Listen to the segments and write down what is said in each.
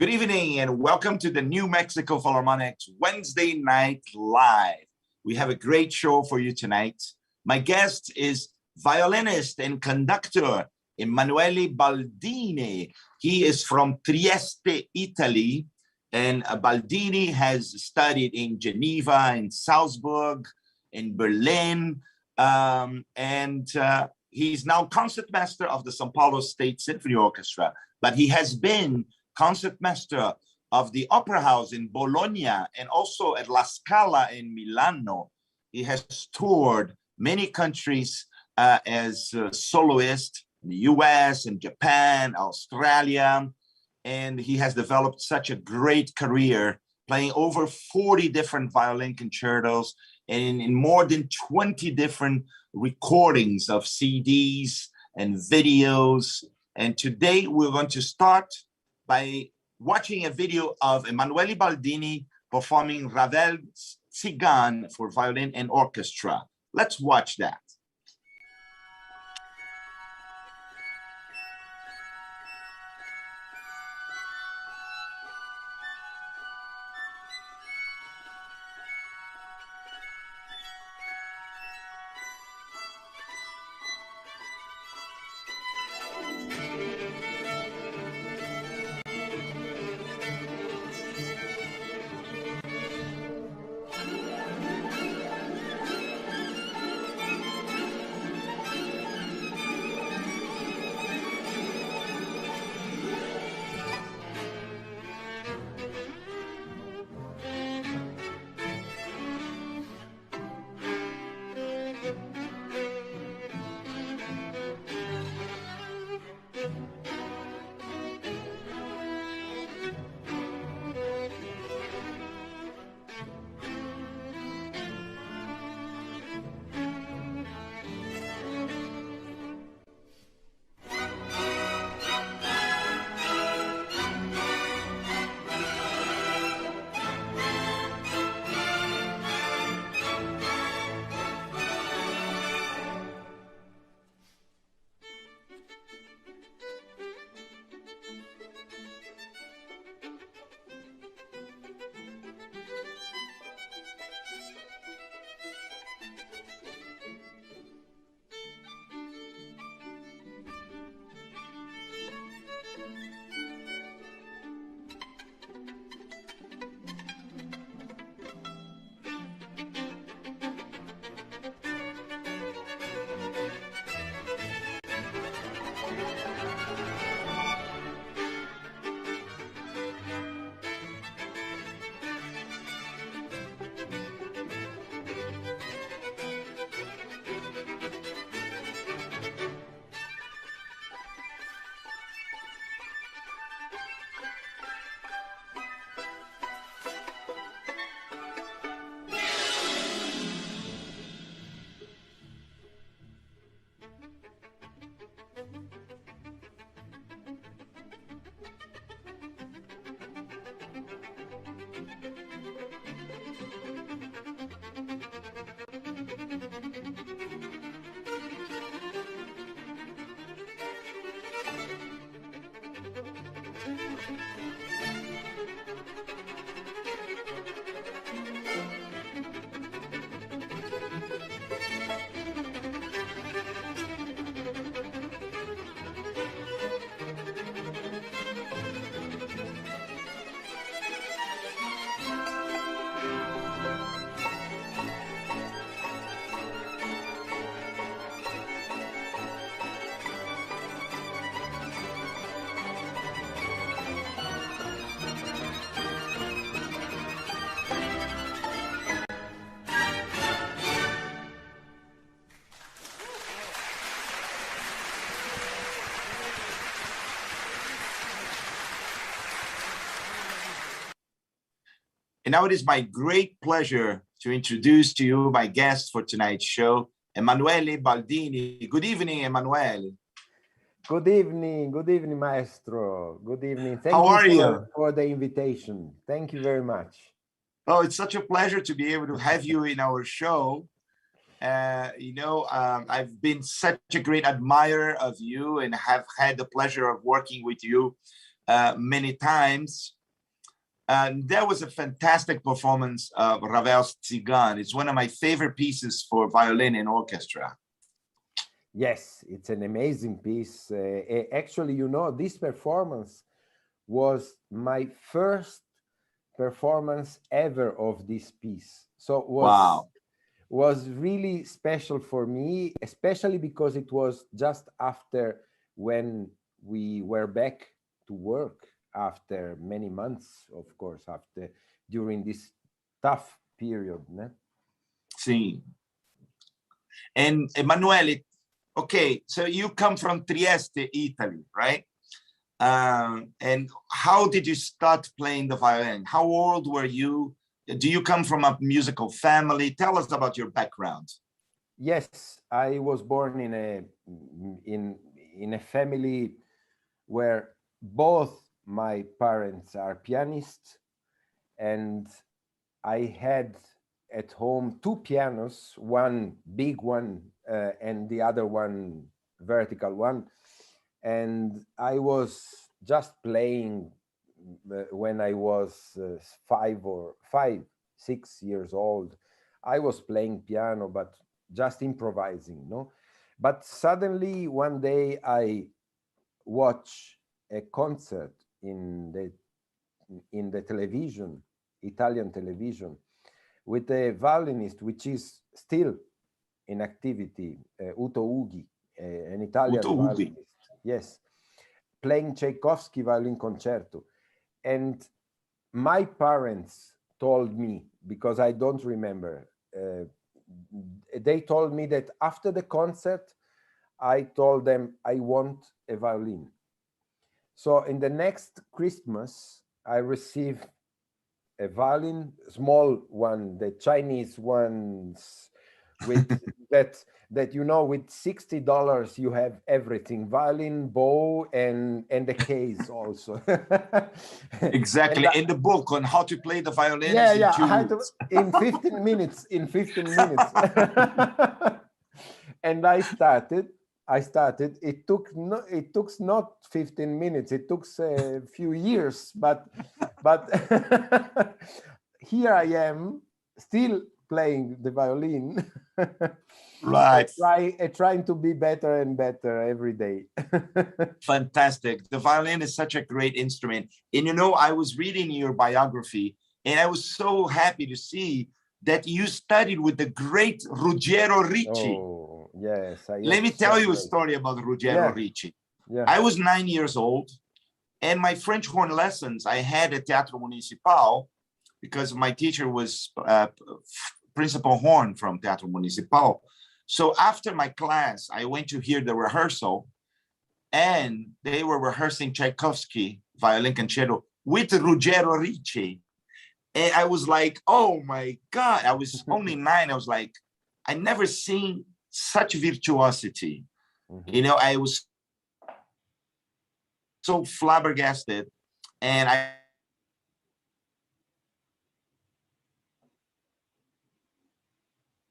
Good evening and welcome to the New Mexico Philharmonic's Wednesday Night Live. We have a great show for you tonight. My guest is violinist and conductor Emmanuele Baldini. He is from Trieste, Italy, and Baldini has studied in Geneva, in Salzburg, in Berlin, he's now concertmaster of the São Paulo State Symphony Orchestra, but he has been concertmaster of the Opera House in Bologna and also at La Scala in Milano. He has toured many countries as a soloist in the US and Japan, Australia, and he has developed such a great career, playing over 40 different violin concertos and in more than 20 different recordings of CDs and videos. And today we're going to start by watching a video of Emmanuele Baldini performing Ravel's Tzigan for violin and orchestra. Let's watch that. And now it is my great pleasure to introduce to you my guest for tonight's show, Emmanuele Baldini. Good evening, Emmanuele. Good evening, Maestro. Good evening. Thank How are you for the invitation. Thank you very much. Oh, it's such a pleasure to be able to have you in our show. I've been such a great admirer of you and have had the pleasure of working with you many times. And there was a fantastic performance of Ravel's Tsigan. It's one of my favorite pieces for violin and orchestra. Yes, it's an amazing piece. Actually, you know, this performance was my first performance ever of this piece. So it was really special for me, especially because it was just after when we were back to work after many months, of course, after during this tough period. Ne? See. And Emanuele, okay, so you come from Trieste, Italy, right? And how did you start playing the violin? How old were you? Do you come from a musical family? Tell us about your background. Yes, I was born in a family where both my parents are pianists, and I had at home two pianos, one big one and the other one vertical one. And I was just playing when I was 6 years old. I was playing piano, but just improvising, no? But suddenly one day I watch a concert in the television, Italian television, with a violinist which is still in activity, Uto Ughi, an Italian violinist. Yes, playing Tchaikovsky violin concerto. And my parents told me, because I don't remember, they told me that after the concert, I told them I want a violin. So in the next Christmas, I received a violin, small one, the Chinese ones with that you know, with $60 you have everything: violin, bow, and the case also. Exactly. In the book on how to play the violin. Yeah, I had to, in 15 minutes. And I started. It took not 15 minutes. It took a few years, but here I am still playing the violin. Right. Trying to be better and better every day. Fantastic. The violin is such a great instrument. And you know, I was reading your biography and I was so happy to see that you studied with the great Ruggero Ricci. Oh, yes. Let me tell you a story about Ruggero Ricci. Yeah. I was 9 years old, and my French horn lessons I had at Teatro Municipal, because my teacher was principal horn from Teatro Municipal. So after my class, I went to hear the rehearsal, and they were rehearsing Tchaikovsky violin concerto with Ruggero Ricci. And I was like, oh my God, I was only 9. I was like, I never seen such virtuosity. You know, I was so flabbergasted. And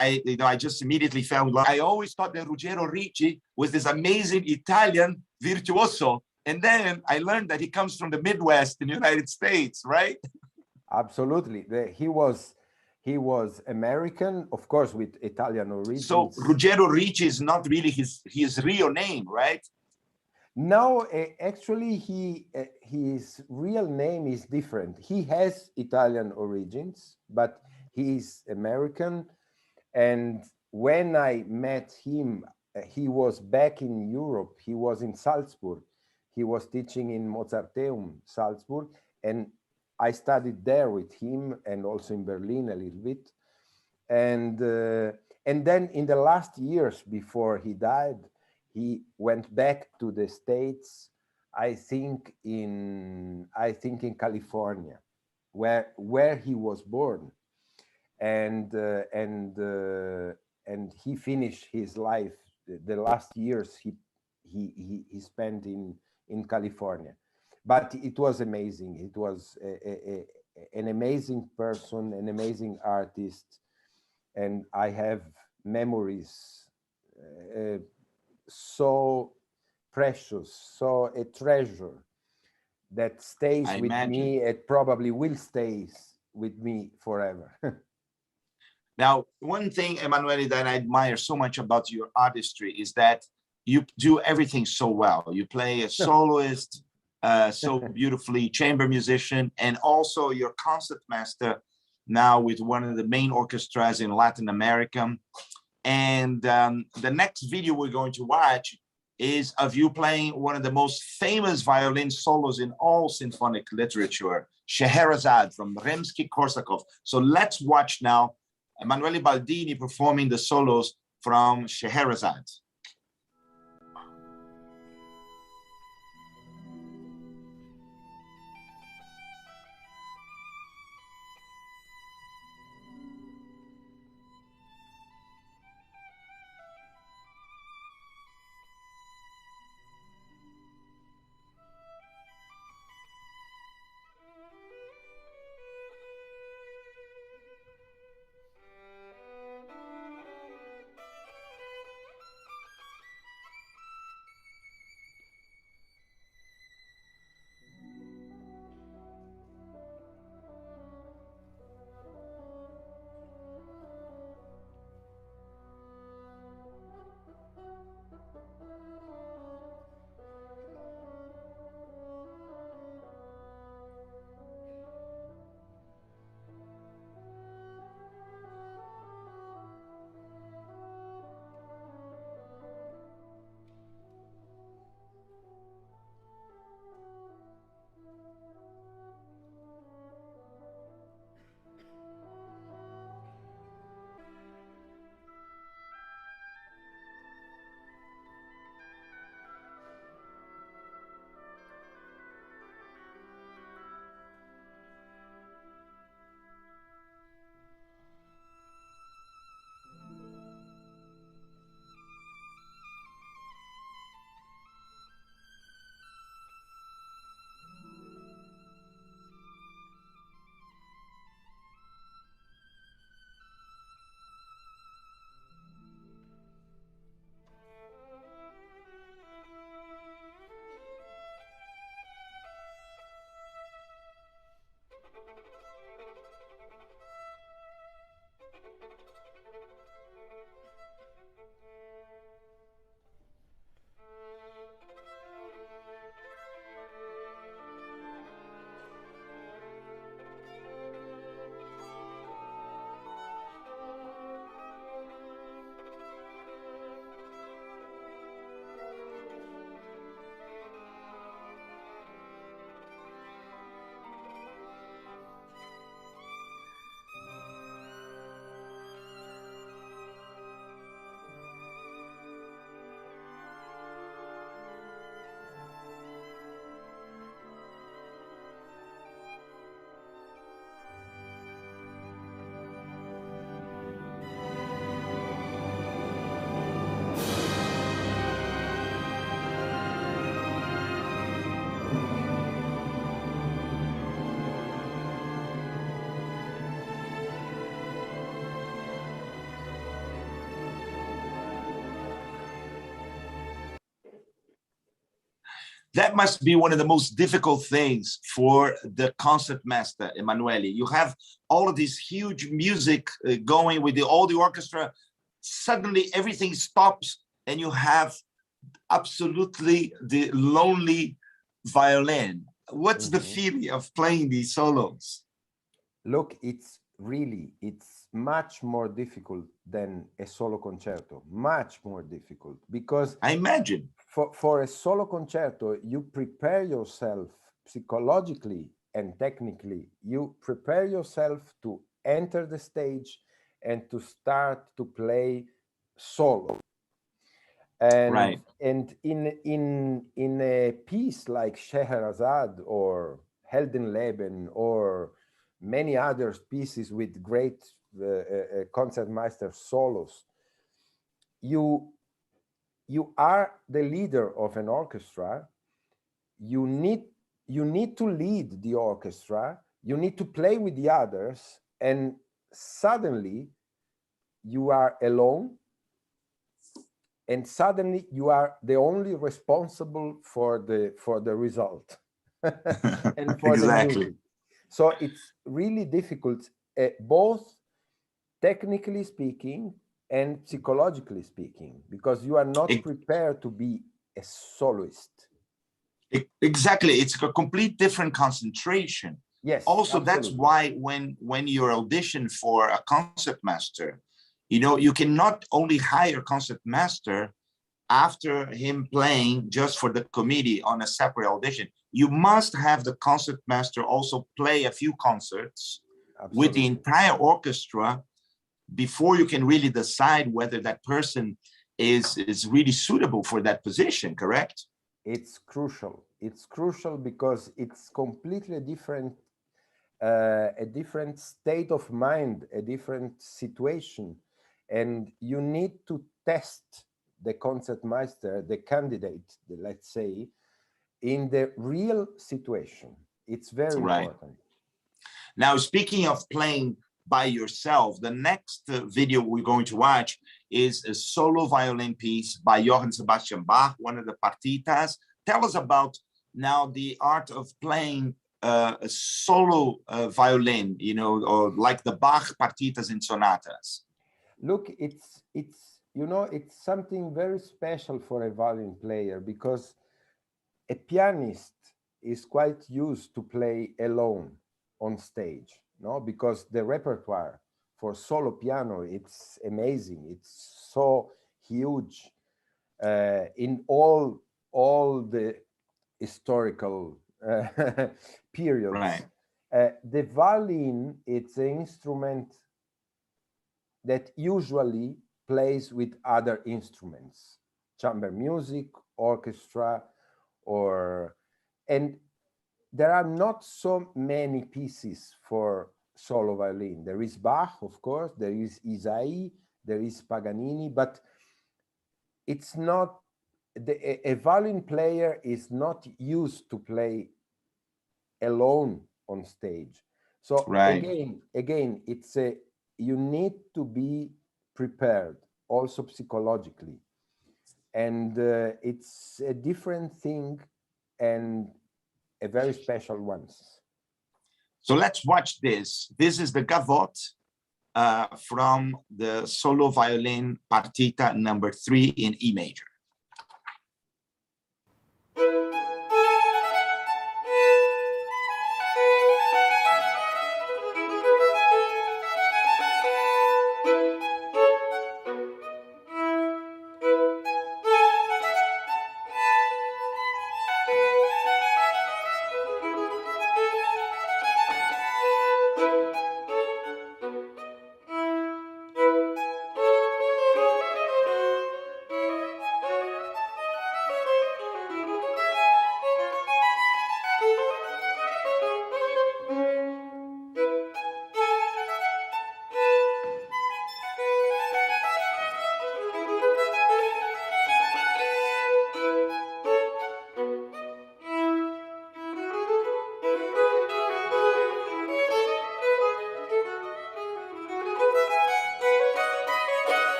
I just immediately fell in love. I always thought that Ruggero Ricci was this amazing Italian virtuoso. And then I learned that he comes from the Midwest in the United States, right? Absolutely. He was American, of course, with Italian origins. So Ruggero Ricci is not really his real name, right? No, actually, his real name is different. He has Italian origins, but he's American. And when I met him, he was back in Europe. He was in Salzburg. He was teaching in Mozarteum, Salzburg. And I studied there with him, and also in Berlin a little bit. And then in the last years before he died, he went back to the States, I think in California, where he was born. And he finished his life, the last years he spent in California. But it was amazing. It was an amazing person, an amazing artist, and I have memories so precious, so a treasure that stays I with imagine. me. It probably will stay with me forever. Now, one thing, Emmanuele, that I admire so much about your artistry is that you do everything so well. You play a soloist so beautifully, chamber musician, and also your concert master now with one of the main orchestras in Latin America. And the next video we're going to watch is of you playing one of the most famous violin solos in all symphonic literature, Scheherazade from Rimsky-Korsakov. So let's watch now Emmanuele Baldini performing the solos from Scheherazade. That must be one of the most difficult things for the concert master, Emmanuele. You have all of this huge music going with all the orchestra. Suddenly everything stops and you have absolutely the lonely violin. What's the feeling of playing these solos? Look, it's much more difficult than a solo concerto, much more difficult, because I imagine for a solo concerto, you prepare yourself psychologically and technically. You prepare yourself to enter the stage and to start to play solo. And, right. And in a piece like Scheherazade or Heldenleben or many other pieces with great concertmaster solos, you are the leader of an orchestra. You need to lead the orchestra. You need to play with the others, and suddenly you are alone. And suddenly you are the only responsible for the result. and for the music. So it's really difficult, both technically speaking and psychologically speaking, because you are not prepared to be a soloist. Exactly. It's a complete different concentration. Yes. Also, absolutely. that's why when you audition for a concertmaster, you know, you cannot only hire concertmaster after him playing just for the committee on a separate audition. You must have the concertmaster also play a few concerts with the entire orchestra before you can really decide whether that person is really suitable for that position, correct? It's crucial. It's crucial because it's completely different, a different state of mind, a different situation. And you need to test the concertmeister, the candidate, let's say, in the real situation. It's very important. Now, speaking of playing by yourself, the next video we're going to watch is a solo violin piece by Johann Sebastian Bach, one of the partitas. Tell us about now the art of playing a solo violin, you know, or like the Bach partitas and sonatas. Look, it's you know, it's something very special for a violin player, because a pianist is quite used to play alone on stage, no? Because the repertoire for solo piano, it's amazing. It's so huge in all the historical periods. Right. The violin, it's an instrument that usually plays with other instruments, chamber music, orchestra, and there are not so many pieces for solo violin. There is Bach, of course, there is Isai, there is Paganini, but it's not, a violin player is not used to play alone on stage. So again, it's you need to be prepared also psychologically. And it's a different thing and a very special one. So let's watch this. This is the gavotte from the solo violin partita number 3 in E major.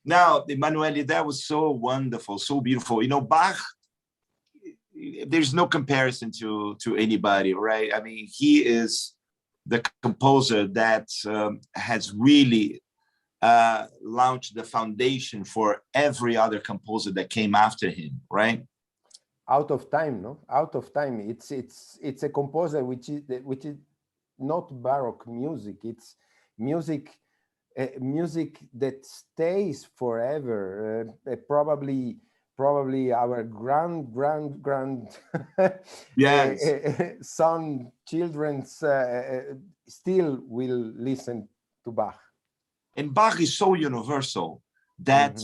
Now, Emmanuele, that was so wonderful, so beautiful. You know, Bach, there's no comparison to anybody, right? I mean, he is the composer that has really launched the foundation for every other composer that came after him, right? Out of time, no? Out of time. It's a composer which is not Baroque music. It's music music that stays forever. Probably our grand Yes. son, children's still will listen to Bach. And Bach is so universal that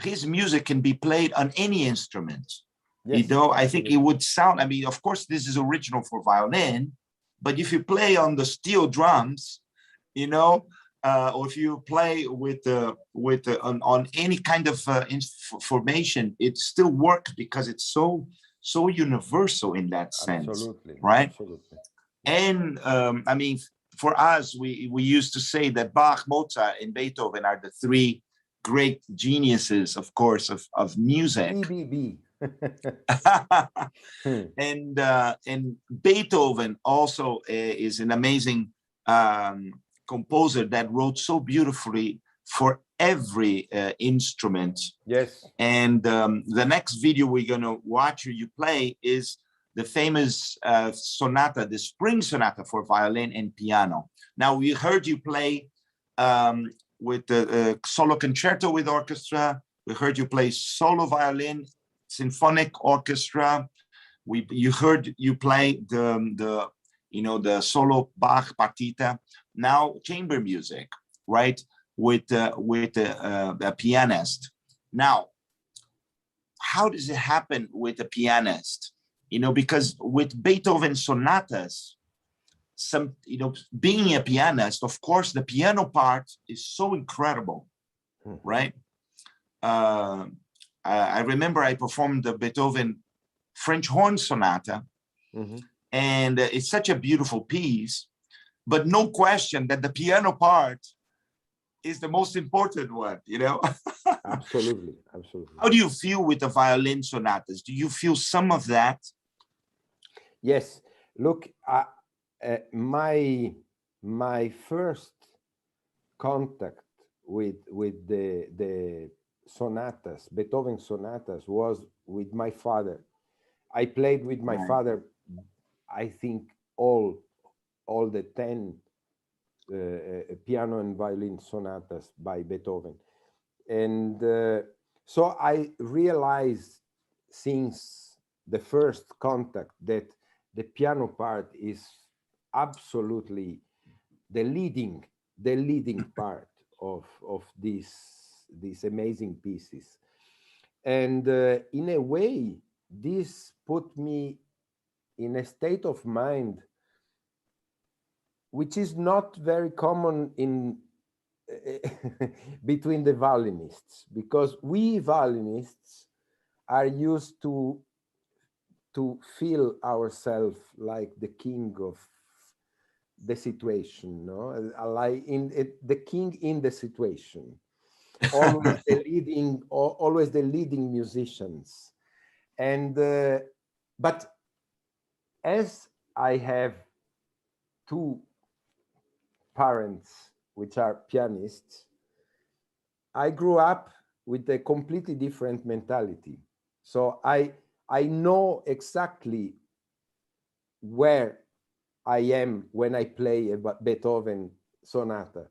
his music can be played on any instrument. Yes, you know, I think it would sound, I mean, of course, this is original for violin, but if you play on the steel drums, you know, or if you play on any kind of formation, it still works because it's so universal in that sense. Absolutely, right? Absolutely. And I mean, for us, we used to say that Bach, Mozart, and Beethoven are the three great geniuses, of course, of music. BBB. And Beethoven also is an amazing composer that wrote so beautifully for every instrument. Yes. And the next video we're going to watch you play is the famous sonata, the Spring Sonata for violin and piano. Now, we heard you play with the solo concerto with orchestra. We heard you play solo violin, symphonic orchestra. You heard you play the solo Bach partita. Now chamber music, right? With a pianist. Now, how does it happen with a pianist? You know, because with Beethoven sonatas, being a pianist, of course, the piano part is so incredible, right? I remember I performed the Beethoven French horn sonata, and it's such a beautiful piece, but no question that the piano part is the most important one, you know? Absolutely, absolutely. How do you feel with the violin sonatas? Do you feel some of that? Yes, look, my first contact with the sonatas, Beethoven sonatas, was with my father. I played with my father, I think all the 10 piano and violin sonatas by Beethoven. And so I realized since the first contact that the piano part is absolutely the leading part of these amazing pieces. And in a way, this put me in a state of mind which is not very common in between the violinists, because we violinists are used to feel ourselves like the king of the situation, no? Like the king in the situation, always the leading musicians. And but as I have two parents which are pianists, I grew up with a completely different mentality. So I know exactly where I am when I play a Beethoven sonata.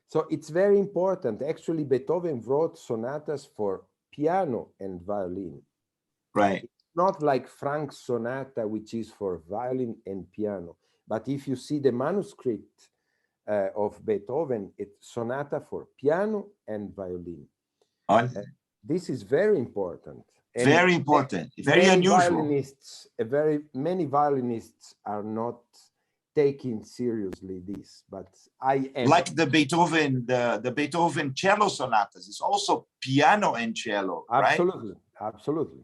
So it's very important. Actually, Beethoven wrote sonatas for piano and violin. Right. It's not like Franck's sonata, which is for violin and piano. But if you see the manuscript of Beethoven, it's sonata for piano and violin. This is very important. And very important, very unusual. Many violinists are not taking seriously this, but I am. Like the Beethoven cello sonatas, it's also piano and cello, absolutely, right? Absolutely,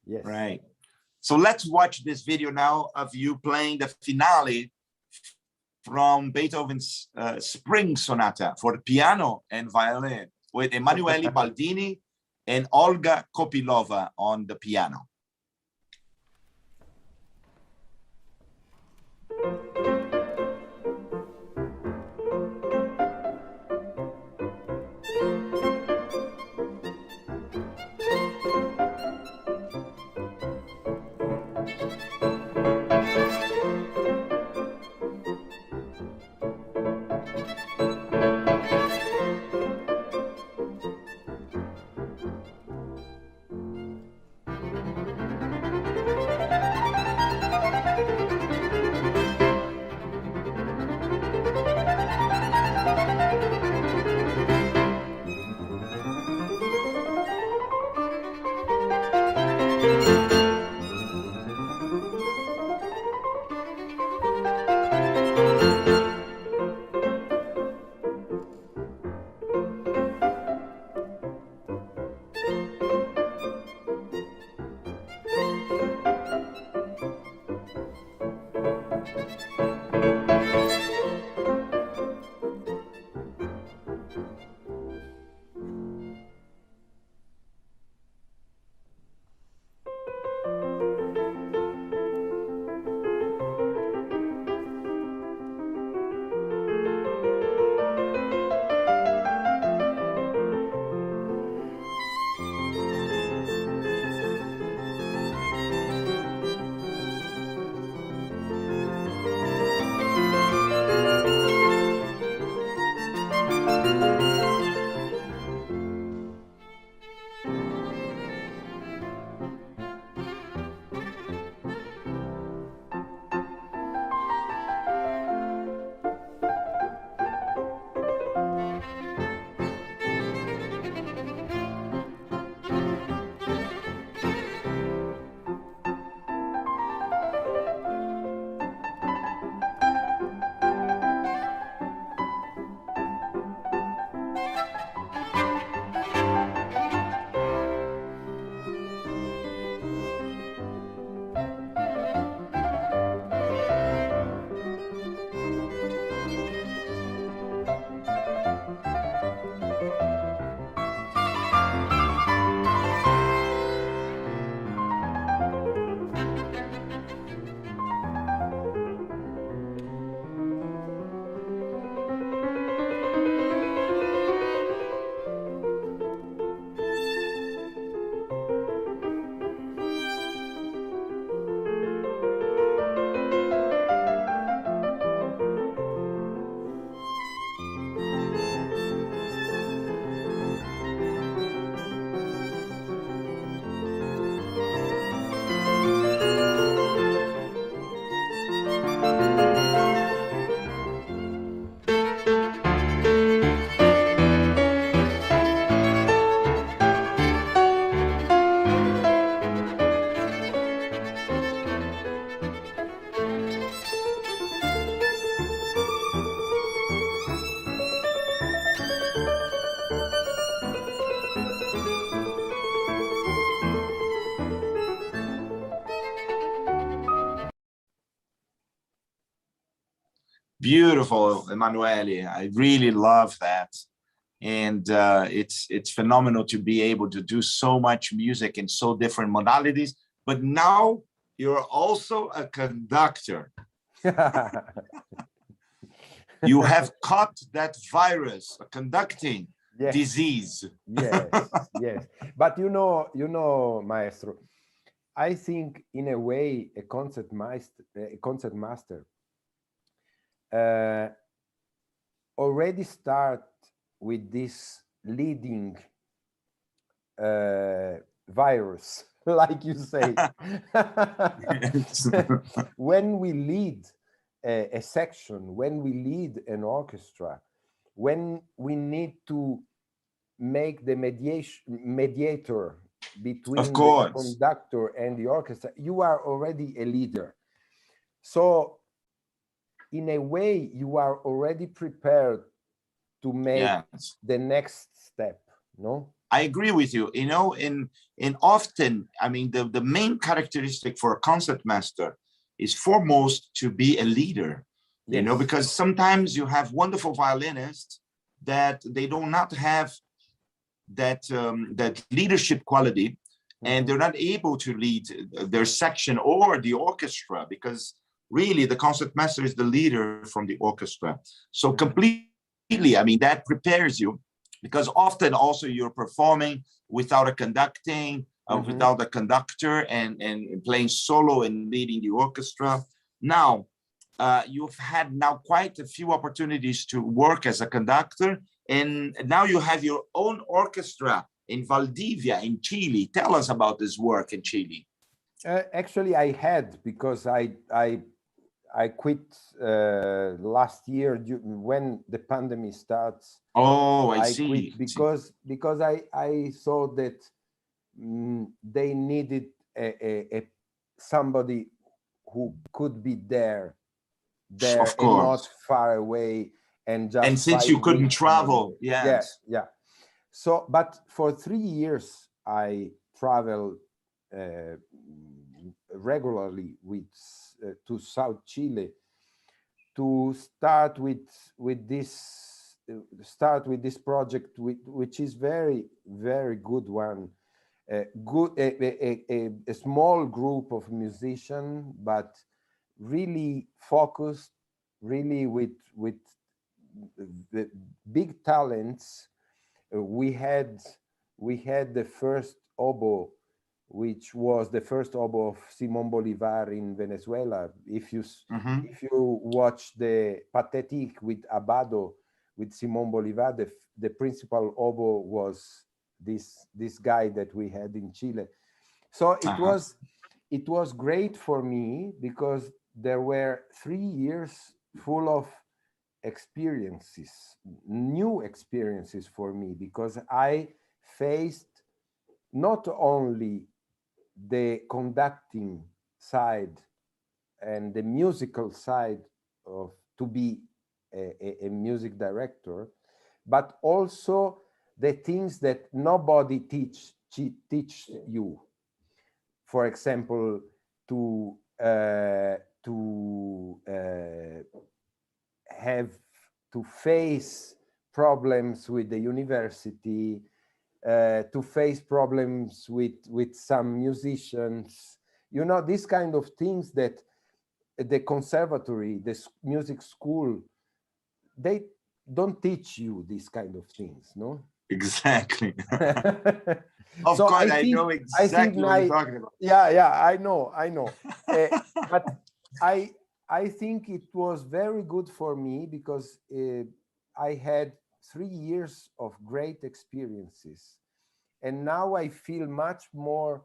yes. Right. So let's watch this video now of you playing the finale from Beethoven's Spring Sonata for piano and violin. with Emmanuele Baldini and Olga Kopilova on the piano. Beautiful, Emanuele. I really love that. And it's phenomenal to be able to do so much music in so different modalities. But now you're also a conductor. You have caught that virus, a conducting disease. Yes, yes. But you know, Maestro, I think in a way a concert master already start with this leading virus, like you say. When we lead a section, when we lead an orchestra, when we need to make the mediator between the conductor and the orchestra, you are already a leader. So in a way, you are already prepared to make the next step, no? I agree with you. You know, in often, I mean, the main characteristic for a concertmaster is foremost to be a leader, you know, because sometimes you have wonderful violinists that they do not have that leadership quality, and they're not able to lead their section or the orchestra, because really the concertmaster is the leader from the orchestra. So completely, I mean, that prepares you, because often also you're performing without a conducting, without a conductor, and playing solo and leading the orchestra. Now, you've had now quite a few opportunities to work as a conductor, and now you have your own orchestra in Valdivia in Chile. Tell us about this work in Chile. Actually, I had, because I quit last year when the pandemic starts. Oh, I I see. quit because I saw that they needed somebody who could be there Of and not course. far away, and just And since you couldn't travel, yes. Yeah. So, but for 3 years I traveled regularly with to South Chile to start with this project, which is very good one. A small group of musicians, but really focused, really with the big talents. We had the first oboe, which was the first oboe of Simón Bolívar in Venezuela. If you watch the Pathetique with Abado with Simón Bolívar, the principal oboe was this guy that we had in Chile. So it was great for me, because there were 3 years full of experiences, new experiences for me, because I faced not only the conducting side and the musical side of to be a music director, but also the things that nobody teach you. For example, to have to face problems with the university, to face problems with some musicians, you know, these kind of things that the conservatory, the music school, they don't teach you these kind of things, no? Exactly. Of course, I know exactly what you're talking about. Yeah, I know. But I think it was very good for me, because I had 3 years of great experiences, and now I feel much more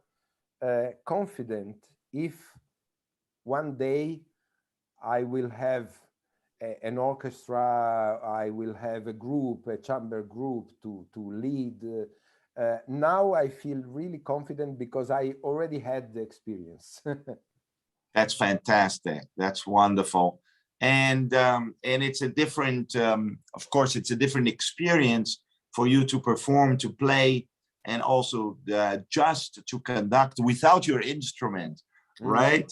confident if one day I will have an orchestra, I will have a group, a chamber group to lead. Now I feel really confident, because I already had the experience. That's fantastic. That's wonderful. And it's a different, of course, it's a different experience for you to perform, to play, and also just to conduct without your instrument, right?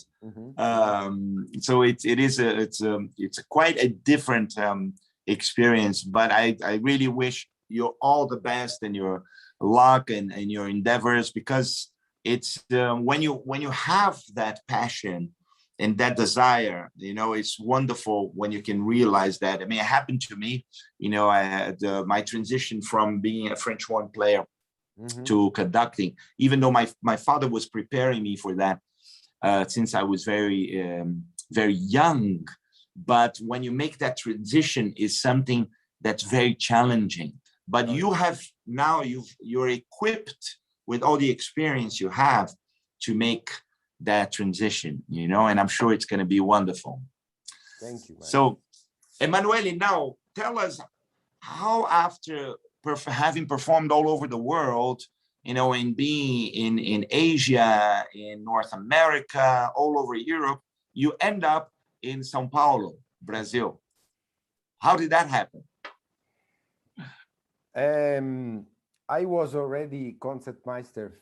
So it's quite a different experience. But I really wish you all the best in your luck and your endeavors, because it's when you have that passion and that desire, you know, it's wonderful when you can realize that. I mean, it happened to me, you know, I had my transition from being a French horn player to conducting, even though my father was preparing me for that since I was very young. But when you make that transition, is something that's very challenging. But you have now, you're equipped with all the experience you have to make that transition, you know, and I'm sure it's going to be wonderful. Thank you, man. So, Emmanuele, now tell us how, after having performed all over the world, you know, in being in Asia, in North America, all over Europe, you end up in São Paulo, Brazil. How did that happen? I was already concertmeister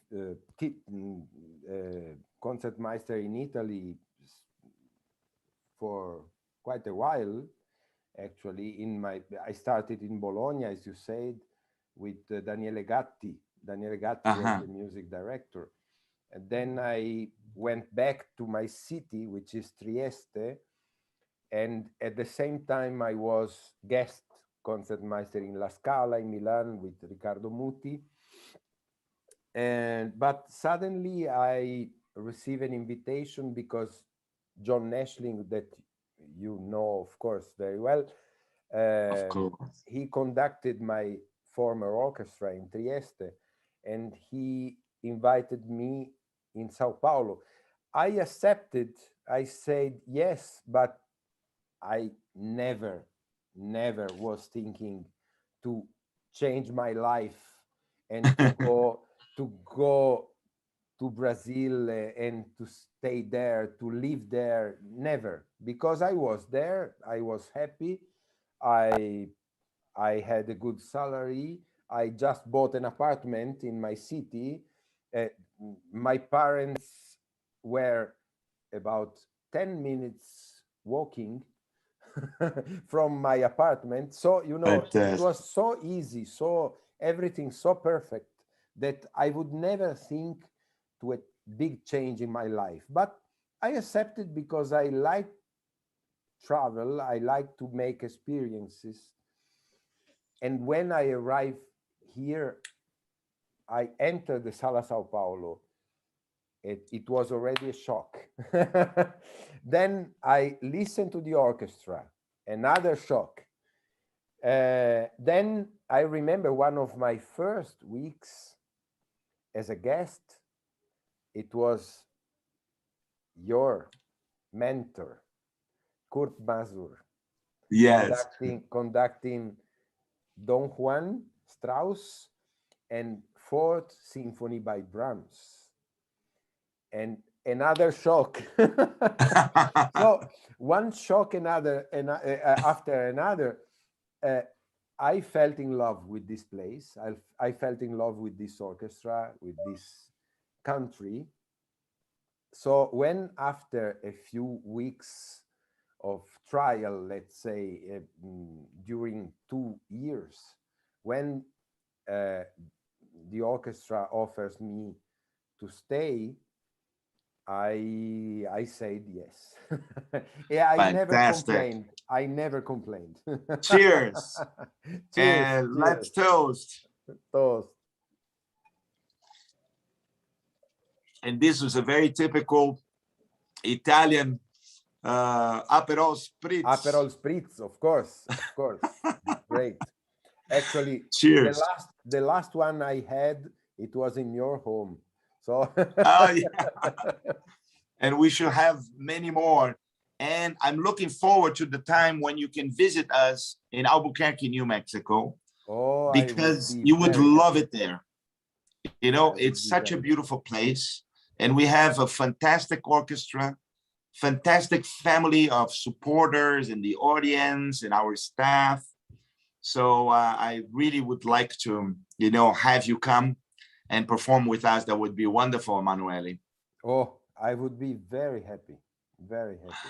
in Italy for quite a while. Actually, I started in Bologna, as you said, with Daniele Gatti. Daniele Gatti was the music director. And then I went back to my city, which is Trieste. And at the same time, I was guest concertmeister in La Scala in Milan with Riccardo Muti. But suddenly I received an invitation because John Nashling, that you know, of course, very well, Of course. he conducted my former orchestra in Trieste, and he invited me in Sao Paulo. I accepted. I said yes, but I never was thinking to change my life and to go to Brazil and to stay there, to live there. Never, because I was there. I was happy. I had a good salary. I just bought an apartment in my city. My parents were about 10 minutes walking from my apartment. So, you know, it was so easy, so everything so perfect that I would never think to a big change in my life. But I accepted because I like travel, I like to make experiences. And when I arrived here, I entered the Sala Sao Paulo. It was already a shock. Then I listened to the orchestra, another shock. Then I remember one of my first weeks as a guest, it was your mentor, Kurt Masur, Yes. conducting Don Juan Strauss and Fourth Symphony by Brahms. And another shock. So one shock another, and after another, I felt in love with this place. I felt in love with this orchestra, with this country. So when after a few weeks of trial, let's say during 2 years, when the orchestra offers me to stay, I said yes. Yeah, I never complained. I never complained. Cheers. Cheers. And Cheers. let's toast. Toast. And this was a very typical Italian Aperol Spritz. Aperol Spritz, of course. Great. Actually, cheers. The last one I had, it was in your home. So oh, yeah. And we should have many more. And I'm looking forward to the time when you can visit us in Albuquerque, New Mexico. Oh, because you would love it there. You know, it's such a beautiful place. And we have a fantastic orchestra, fantastic family of supporters in the audience and our staff. So I really would like to, you know, have you come and perform with us. That would be wonderful, Emmanuele. Oh, I would be very happy. Very happy.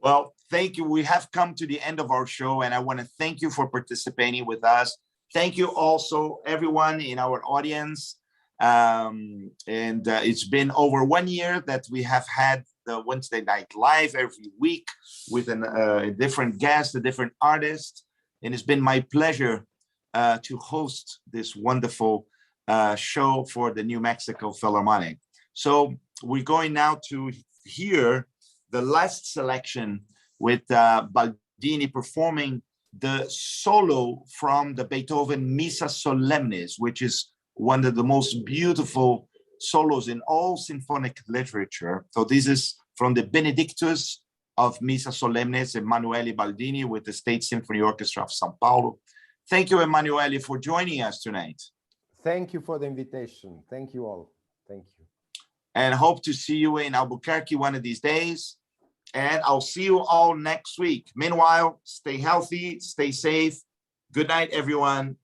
Well, thank you. We have come to the end of our show, and I want to thank you for participating with us. Thank you also, everyone in our audience. It's been over 1 year that we have had the Wednesday Night Live every week with a different guest, a different artist. And it's been my pleasure to host this wonderful show for the New Mexico Philharmonic. So we're going now to hear the last selection with Baldini performing the solo from the Beethoven Missa Solemnis, which is one of the most beautiful solos in all symphonic literature. So this is from the Benedictus of Missa Solemnis, Emmanuele Baldini with the State Symphony Orchestra of Sao Paulo. Thank you, Emmanuele, for joining us tonight. Thank you for the invitation. Thank you all. Thank you. And hope to see you in Albuquerque one of these days. And I'll see you all next week. Meanwhile, stay healthy, stay safe. Good night, everyone.